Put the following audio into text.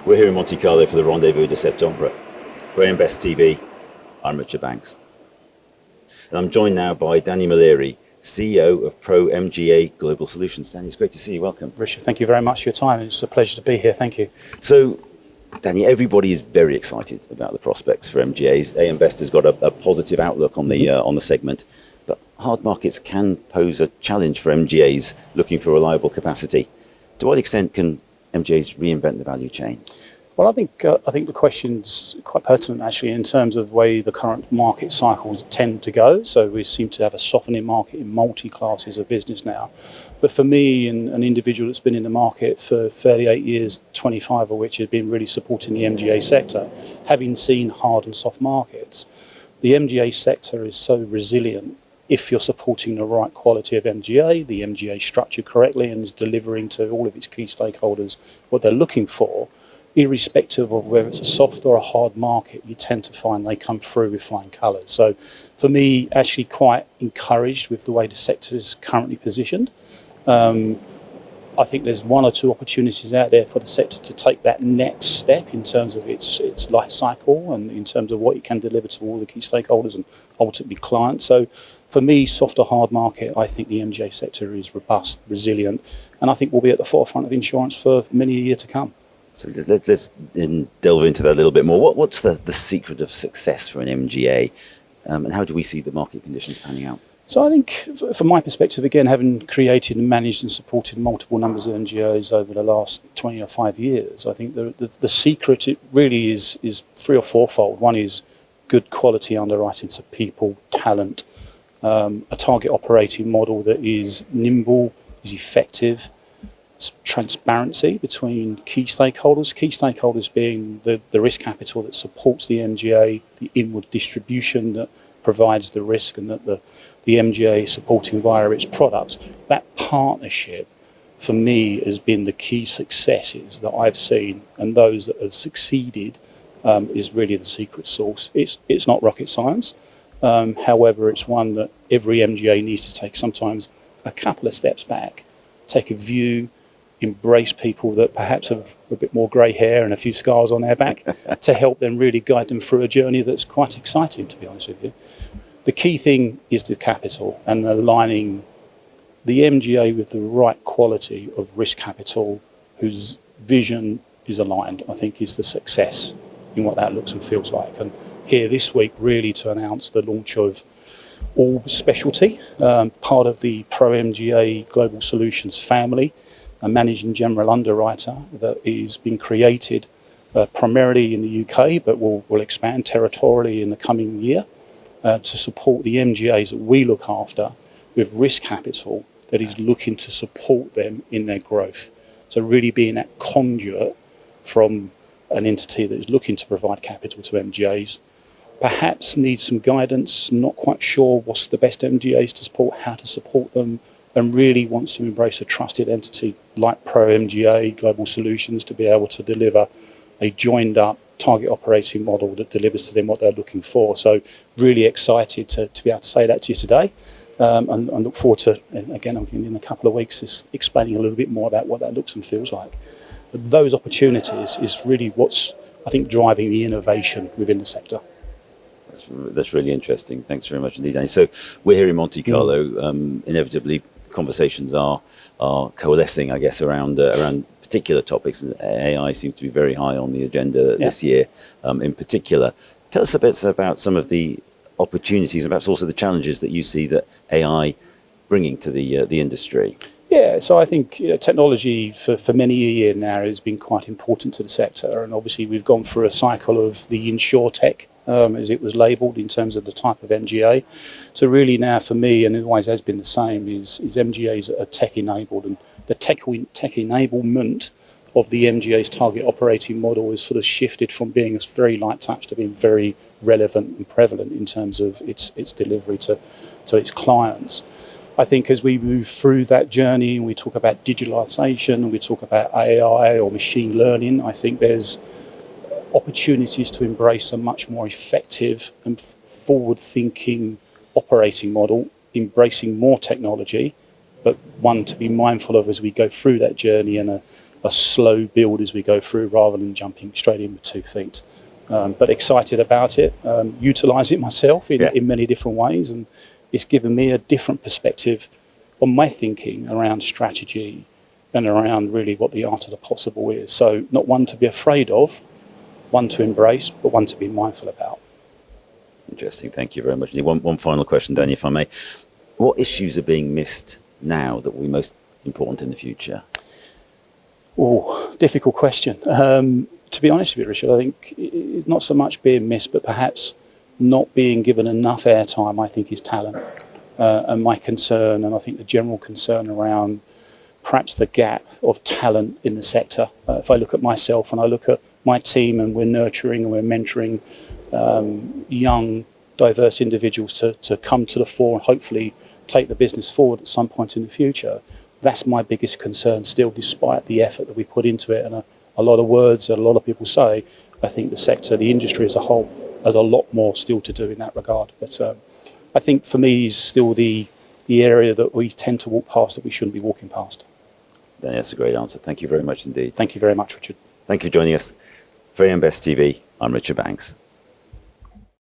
We're here in Monte Carlo for the Rendez-Vous de Septembre. For AM Best TV, I'm Richard Banks. And I'm joined now by Danny Maleary, CEO of Pro MGA Global Solutions. Danny, it's great to see you. Welcome. Richard, thank you very much for your time. It's a pleasure to be here. Thank you. So, Danny, everybody is very excited about the prospects for MGAs. AM Best has got a positive outlook on the segment, but hard markets can pose a challenge for MGAs looking for reliable capacity. To what extent can MGAs reinvent the value chain? Well, I think the question's quite pertinent actually in terms of the way the current market cycles tend to go. So we seem to have a softening market in multi-classes of business now. But for me, an individual that's been in the market for 38 years, 25 of which has been really supporting the MGA sector, having seen hard and soft markets, the MGA sector is so resilient. If you're supporting the right quality of MGA, the MGA structured correctly and is delivering to all of its key stakeholders what they're looking for, irrespective of whether it's a soft or a hard market, you tend to find they come through with flying colours. So for me, actually quite encouraged with the way the sector is currently positioned. I think there's one or two opportunities out there for the sector to take that next step in terms of its life cycle and in terms of what it can deliver to all the key stakeholders and ultimately clients. So for me, soft or hard market, I think the MGA sector is robust, resilient, and I think we'll be at the forefront of insurance for many a year to come. So let's delve into that a little bit more. What's the secret of success for an MGA, and how do we see the market conditions panning out? So I think, from my perspective, again, having created and managed and supported multiple numbers of MGAs over the last 25 years, I think the secret it really is three or fourfold. One is good quality underwriting, so people, talent, a target operating model that is nimble, is effective, transparency between key stakeholders being the risk capital that supports the MGA, the inward distribution that provides the risk and that the MGA is supporting via its products. That partnership, for me, has been the key successes that I've seen, and those that have succeeded is really the secret sauce. It's not rocket science. However, it's one that every MGA needs to take sometimes a couple of steps back, take a view, embrace people that perhaps have a bit more grey hair and a few scars on their back to help them really guide them through a journey that's quite exciting, to be honest with you. The key thing is the capital and aligning the MGA with the right quality of risk capital whose vision is aligned, I think is the success in what that looks and feels like. And here this week really to announce the launch of All Specialty, part of the Pro MGA Global Solutions family, a managing general underwriter that is being created primarily in the UK, but will expand territorially in the coming year to support the MGAs that we look after with risk capital that is looking to support them in their growth. So really being that conduit from an entity that is looking to provide capital to MGAs, perhaps needs some guidance, not quite sure what's the best MGAs to support, how to support them, and really wants to embrace a trusted entity like Pro MGA Global Solutions to be able to deliver a joined up target operating model that delivers to them what they're looking for. So really excited to be able to say that to you today, and look forward to, again, in a couple of weeks, just explaining a little bit more about what that looks and feels like. But those opportunities is really what's, I think, driving the innovation within the sector. That's really interesting. Thanks very much indeed, Danny. So we're here in Monte Carlo. Inevitably, conversations are coalescing, I guess, around particular topics. AI seems to be very high on the agenda this year, in particular. Tell us a bit about some of the opportunities and perhaps also the challenges that you see that AI bringing to the industry. Yeah, so I think technology for many a year now has been quite important to the sector, and obviously we've gone through a cycle of the insurtech, as it was labelled in terms of the type of MGA. So really now for me, and it always has been the same, is MGAs that are tech-enabled, and the tech enablement of the MGA's target operating model has sort of shifted from being a very light touch to being very relevant and prevalent in terms of its delivery to its clients. I think as we move through that journey and we talk about digitalisation and we talk about AI or machine learning, I think there's opportunities to embrace a much more effective and forward-thinking operating model, embracing more technology, but one to be mindful of as we go through that journey, and a slow build as we go through rather than jumping straight in with 2 feet. But excited about it, utilise it myself in many different ways, and it's given me a different perspective on my thinking around strategy and around really what the art of the possible is. So not one to be afraid of, one to embrace, but one to be mindful about. Interesting. Thank you very much. One final question, Danny, if I may. What issues are being missed now that will be most important in the future? Oh, difficult question. To be honest with you, Richard, I think it's not so much being missed, but perhaps not being given enough airtime, I think, is talent. And my concern, and I think the general concern around perhaps the gap of talent in the sector. If I look at myself and I look at my team, and we're nurturing and we're mentoring young, diverse individuals to come to the fore and hopefully take the business forward at some point in the future, that's my biggest concern still, despite the effort that we put into it and a lot of words that a lot of people say. I think the sector, the industry as a whole, has a lot more still to do in that regard. But I think for me is still the area that we tend to walk past that we shouldn't be walking past. That's a great answer. Thank you very much indeed. Thank you very much, Richard. Thank you for joining us. For AM Best TV, I'm Richard Banks.